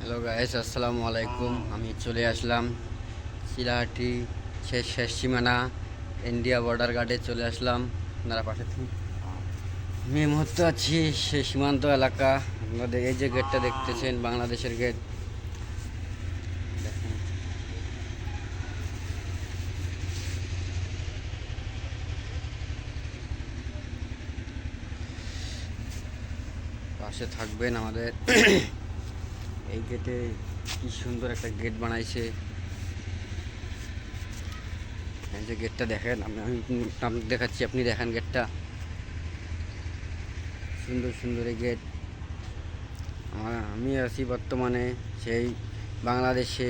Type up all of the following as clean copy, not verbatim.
Hello guys, আসসালামু আলাইকুম। আমি চলে আসলাম চিলাহাটি শেষ সীমানা ইন্ডিয়া বর্ডার গার্ডে চলে আসলাম। আপনারা পাশে থাকুন। আমি এই মুহূর্তে আছি সেই সীমান্ত এলাকা। আপনাদের এই যে গেটটা দেখতেছেন, বাংলাদেশের গেট। দেখেন, পাশে থাকবেন আমাদের। এই গেটে কি সুন্দর একটা গেট বানাইছে। এই যে গেটটা দেখেন, আমি আপনাকে দেখাচ্ছি, আপনি দেখেন গেটটা। সুন্দর সুন্দর এই গেট। আমি আছি বর্তমানে সেই বাংলাদেশে।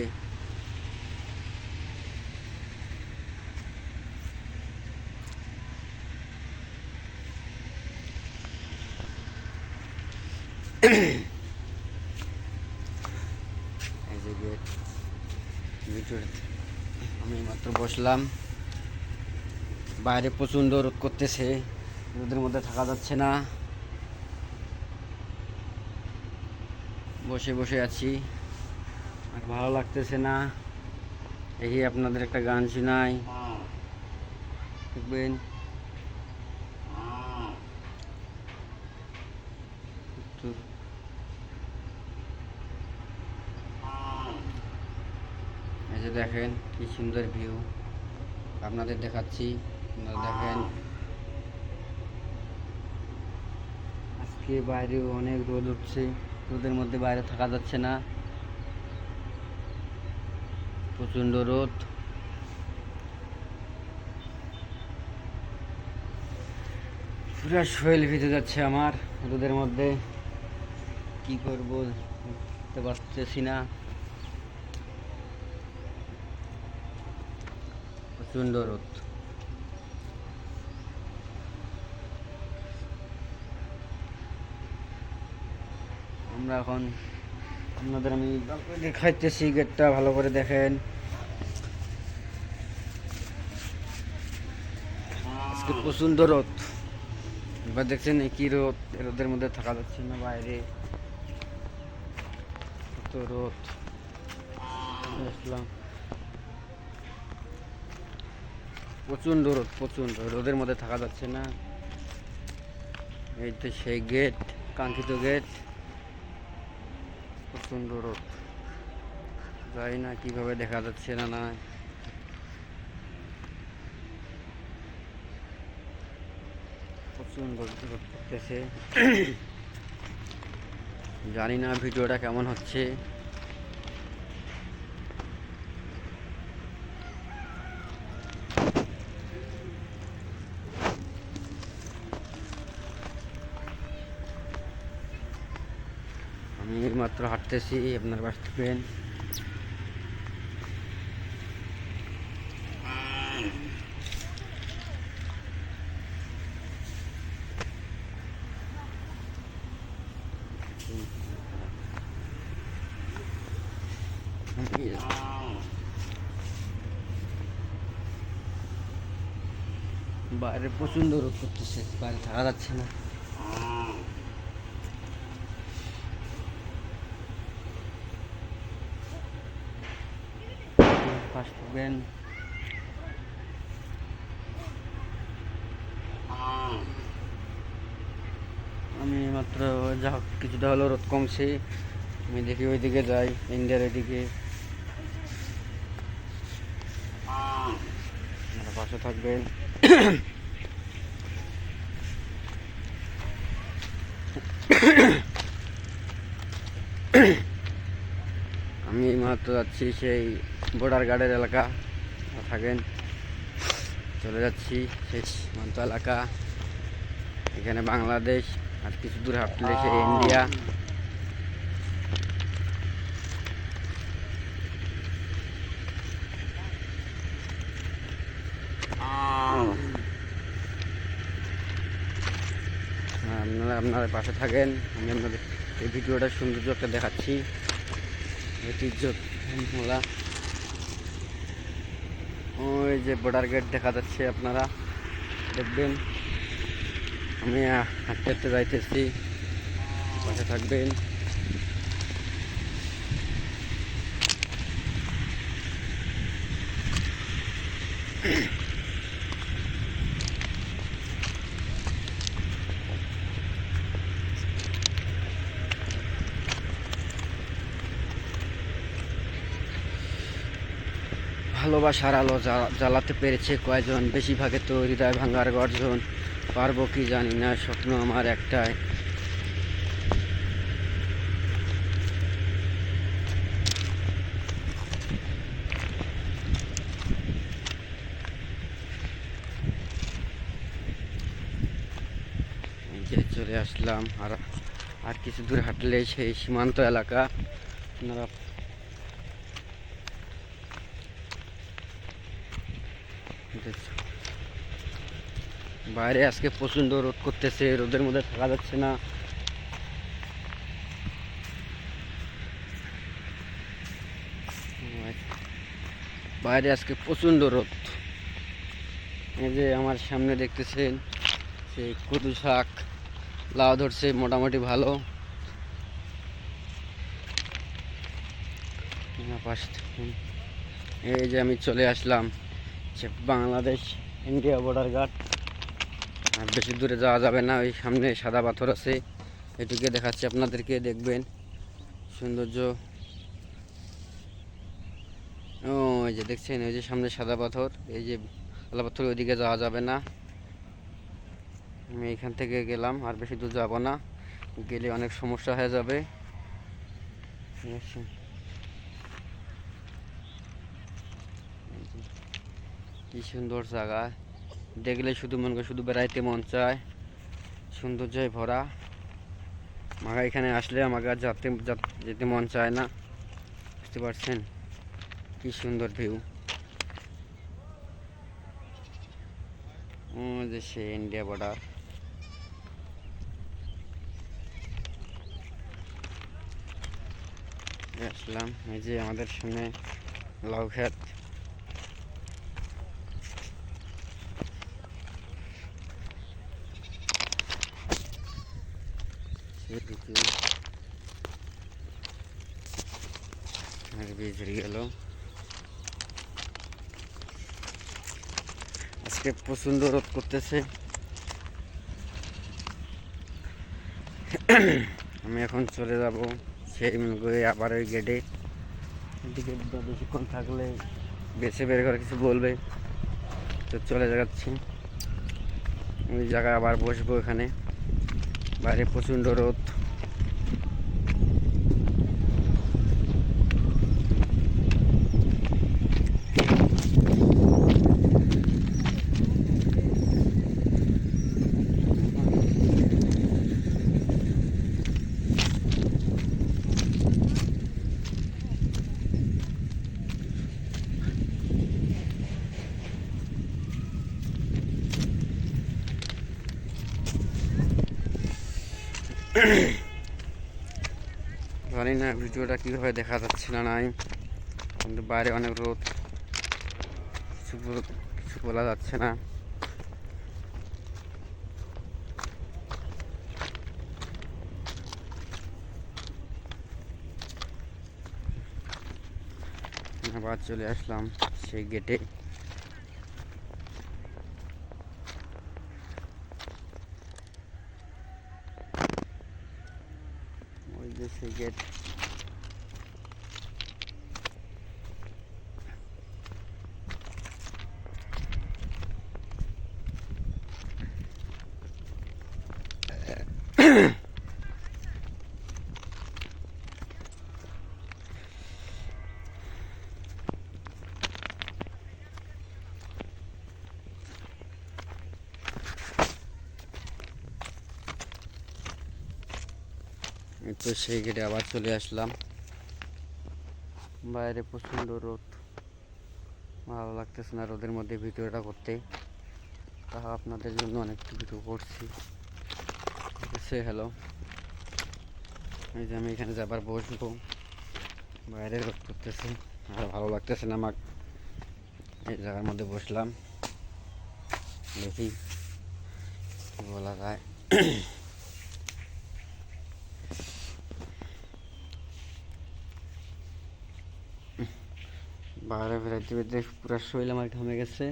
এই যে গেট, আমি মাত্র বসলাম। বাইরে প্রচণ্ড রোদ করতেছে, রোদের মধ্যে থাকা যাচ্ছে না। বসে বসে আছি, আর ভালো লাগতেছে না। এই আপনাদের একটা গান শোনাই, দেখবেন। এই যে দেখেন কি সুন্দর ভিউ, আপনাদের দেখাচ্ছি, আপনারা দেখেন। আজকে বাইরেও অনেক রোদ উঠছে, রোদের মধ্যে বাইরে থাকা যাচ্ছে না, প্রচণ্ড রোদ। পুরো শরীর ভিজে যাচ্ছে আমার রোদের মধ্যে। কি করব বুঝতে পারতেছি না, প্রচণ্ড রোদ। আমরা এখন আপনাদের আমি দেখাইতেছি গেটটা, ভালো করে দেখেন। আজকে প্রচণ্ড রোদ, এবার দেখছেন কি রোদ, রোদের মধ্যে থাকা যাচ্ছে না বাইরে, কত রোদ। আসলাম, প্রচণ্ড রোদ, প্রচণ্ড রোদের মধ্যে থাকা যাচ্ছে না। এই তো সেই গেট, কাঙ্ক্ষিত গেট। প্রচণ্ড রোদ, জানি না কিভাবে দেখা যাচ্ছে না না প্রচণ্ড রোদ করতেছে। জানি না ভিডিওটা কেমন হচ্ছে। আমি মাত্র হাঁটতেছি, আপনার পাশে থাকবেন। বাইরে প্রচণ্ড রোদ করতেছে, বাইরে থাকা যাচ্ছে না। পাশে থাকবেন। আমি মাত্র যা হোক কিছুটা হলো রোদ কমছে, আমি দেখি ওইদিকে যাই, ইন্ডিয়ার ওইদিকে। আপনারা পাশে থাকবেন। আমি মাত্র যাচ্ছি সেই বর্ডার গার্ডের এলাকা, থাকেন। চলে যাচ্ছি সেই সীমান্ত এলাকা, এখানে বাংলাদেশ, আর কিছু দূর হাঁটলে সেই ইন্ডিয়া। আপনারা পাশে থাকেন, আমি আপনাদের এই ভিডিওটা সৌন্দর্য একটা দেখাচ্ছি, ঐতিহ্যমূলা। ওই যে বর্ডার গেট দেখা যাচ্ছে, আপনারা দেখবেন। আমি হাঁটতে হাঁটতে যাইতেছি, পাশে থাকবেন। ভালোবাসার আলো জ্বালাতে পেরেছে কয়জন, বেশিরভাগে তো হৃদয় ভাঙার গর্জন। পারবো কি জানি না, স্বপ্ন আমার একটাই। এই যে চলে আসলাম, আর আর কিছু দূর হাঁটলে সেই সীমান্ত এলাকা। আপনারা বাইরে আজকে প্রচণ্ড রোদ করতেছে, রোদের মধ্যে থাকা যাচ্ছে না। বাইরে আজকে প্রচণ্ড রোদ। এই যে আমার সামনে দেখতেছেন সেই কদু শাক, লাউ ধরছে মোটামুটি ভালো। এই যে আমি চলে আসলাম বাংলাদেশ ইন্ডিয়া বর্ডার গার্ড। আর বেশি দূরে যাওয়া যাবে না, ওই সামনে সাদা পাথর আছে, এটুকে দেখাচ্ছি আপনাদেরকে, দেখবেন সৌন্দর্য। ও এই যে দেখছেন, ওই যে সামনে সাদা পাথর, এই যে সাদা পাথর, ওইদিকে যাওয়া যাবে না। আমি এখান থেকে গেলাম, আর বেশি দূর যাব না, গেলে অনেক সমস্যা হয়ে যাবে। কি সুন্দর জায়গা, দেখলে শুধু মনে করে শুধু বেড়াইতে মন চায়, সৌন্দর্যে ভরা। আমাকে এখানে আসলে আমাকে আর যেতে মন চায় না, বুঝতে পারছেন কি সুন্দর ভিউ। যে সে ইন্ডিয়া বর্ডার। আসলাম, এই যে আমাদের সামনে লাউ ক্ষেত। বীজ গেল, আজকে প্রচণ্ড রোদ করতেছে। আমি এখন চলে যাব সেই মনে করে আবার ওই গেটে। এদিকে বেশিক্ষণ থাকলে বেছে বের করে কিছু বলবে, তো চলে যাচ্ছি ওই জায়গায়, আবার বসবো এখানে। বাইরে প্রচণ্ড রোদ। জানি না ভিডিওটা কীভাবে দেখা যাচ্ছে না নাই, কিন্তু বাইরে অনেক রোদ, কিছু বলা যাচ্ছে না। আবার চলে আসলাম সেই গেটে। ওই যে সেই গেট। তো সেই গেটে আবার চলে আসলাম। বাইরে প্রচণ্ড রোদ, ভালো লাগতেছে না রোদের মধ্যে ভিডিওটা করতে, তাও আপনাদের জন্য অনেকটা ভিডিও করছি। সে হ্যালো, এই যে আমি এখানে যাবার বসবো, বাইরে রোদ করতেছে আর ভালো লাগতেছে না আমার। এই জায়গার মধ্যে বসলাম, দেখি কি বলা যায়। বাইরে বেরোতে বেরোতে পুরো শরীর আমার ঘামে গেছে।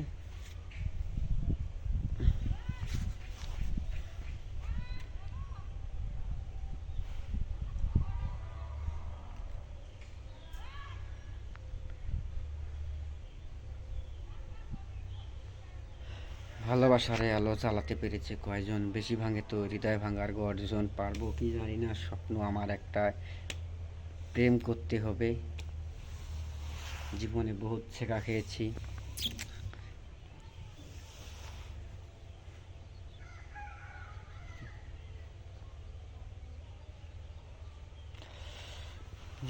ভালোবাসার এই আলো চালাতে পেরেছে কয়জন, বেশি ভাঙে তো হৃদয় ভাঙার গর্জন, পারবো কি জানি না, স্বপ্ন আমার একটা, প্রেম করতে হবে। জীবনে বহুত ছেঁকা খেয়েছি।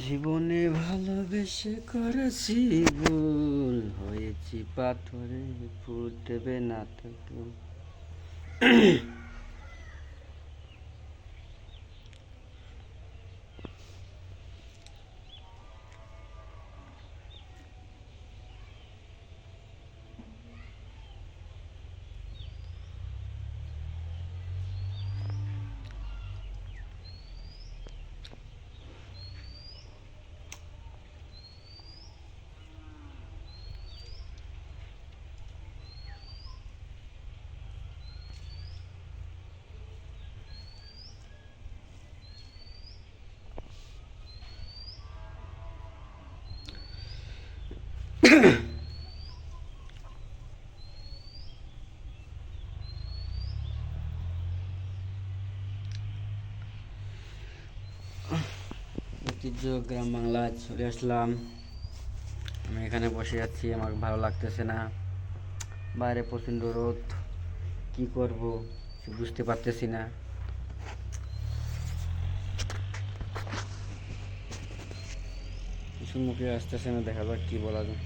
জীবনে ভালোবেসে করেছি ভুল, হয়েছি পাথরে ফুল দেবে না তো কেউ। ঐতিহ্য গ্রাম বাংলা চলে আসলাম। আমি এখানে বসে আছি, আমার ভালো লাগতেছে না, বাইরে প্রচণ্ড রোদ, কি করব বুঝতে পারতেছি না। কিছু মুখে আসতেছে না, দেখা যাক কি বলা যায়।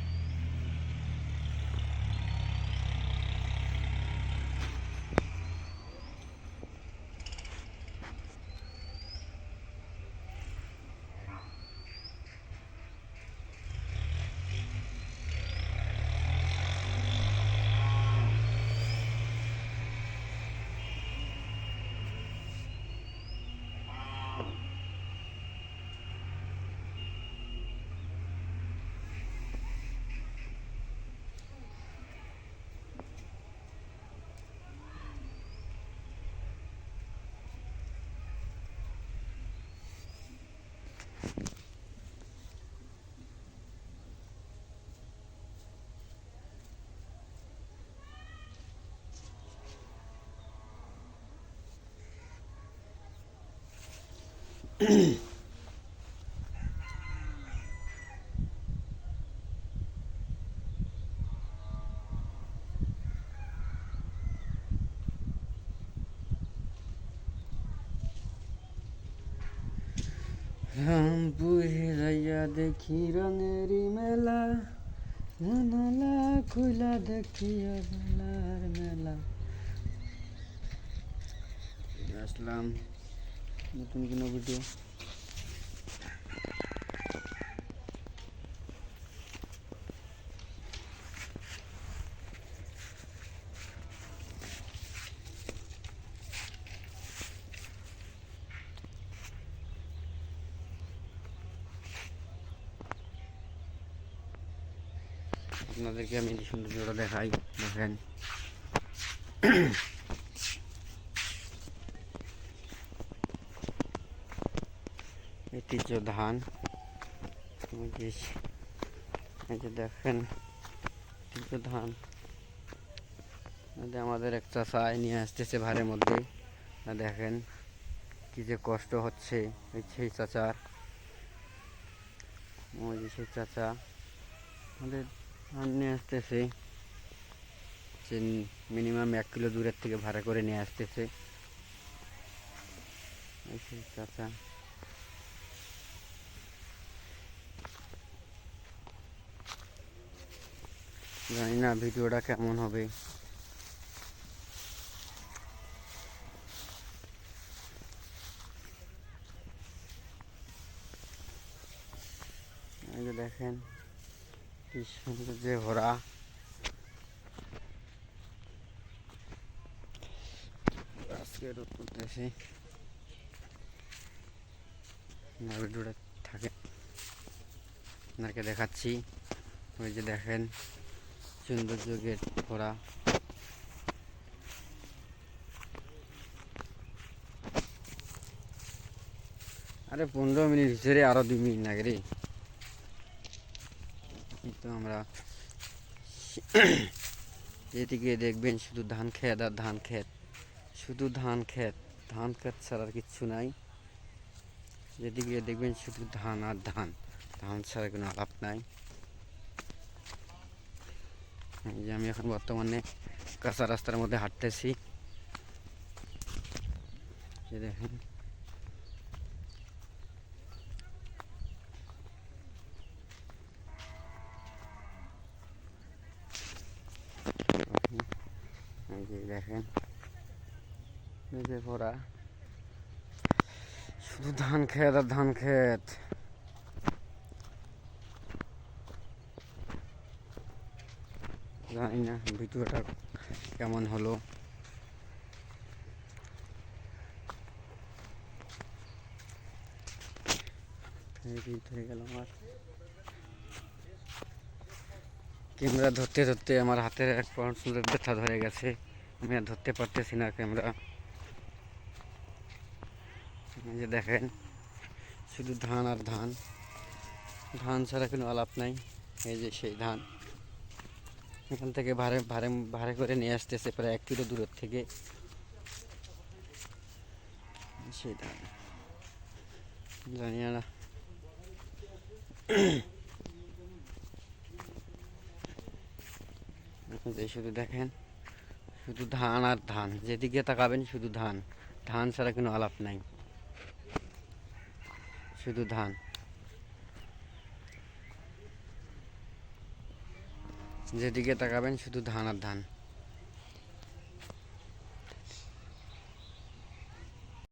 রামপুরে যাইয়া দেখি রঙেরই মেলা, জানালা খুলা দেখি বেলার মেলা। আসলাম নতুন কোনো ভিডিও। আপনাদেরকে আমি সৌন্দর্যটা দেখাই, দেখেন। ঐতিহ্য ধান, এই যে দেখেন ঐতিহ্য ধান। আমাদের এক চাষা নিয়ে আসতেছে ভারের মধ্যে, দেখেন কি যে কষ্ট হচ্ছে। সেই চাচার, ওই যে সেই চাচা আমাদের ধান নিয়ে আসতেছে, সে মিনিমাম 1 কিলো দূরের থেকে ভাড়া করে নিয়ে আসতেছে। সেই চাচা জানি না ভিডিওটা কেমন হবে। এই যে দেখেন কি সুন্দর যে ভরা। আজকে রোদ করতেছে না, ভিডিওটা থাকে আপনাকে দেখাচ্ছি। ওই যে দেখেন সৌন্দর্য গেট ভরা। আরে 15 মিনিট ভিতরে আরো 2 মিনিট লাগে রে। তো আমরা যেদিকে দেখবেন শুধু ধান ক্ষেত আর ধান ক্ষেত, শুধু ধান ক্ষেত, ধান ক্ষেত ছাড়া আর কিচ্ছু নাই। যেদিকে দেখবেন শুধু ধান আর ধান, ধান ছাড়া কোনো আলাপ নাই। এই যে আমি এখন বর্তমানে কাঁচা রাস্তার মধ্যে হাঁটতেছি, যে দেখেন এই যে দেখেন মেঘে ভরা, শুধু ধান ক্ষেত আর ধান ক্ষেত। জানি না ভিডিওটা কেমন হলো। ধরে গেল আমার ক্যামেরা ধরতে ধরতে আমার হাতের এক চুলের ব্যথা ধরে গেছে, আমি আর ধরতে পারতেছি না ক্যামেরা। এই যে দেখেন শুধু ধান আর ধান, ধান ছাড়া কোনো আলাপ নাই। এই যে সেই ধান, এখান থেকে ভাড়ে ভাড়ে ভাড়ে করে নিয়ে আসতেছে প্রায় 1 কিলো দূরের থেকে সেই ধান। জানি না, যে শুধু দেখেন শুধু ধান আর ধান, যেদিকে তাকাবেন শুধু ধান, ধান ছাড়া কোনো আলাপ নাই, শুধু ধান। যেদিকে তাকাবেন শুধু ধান আর ধান।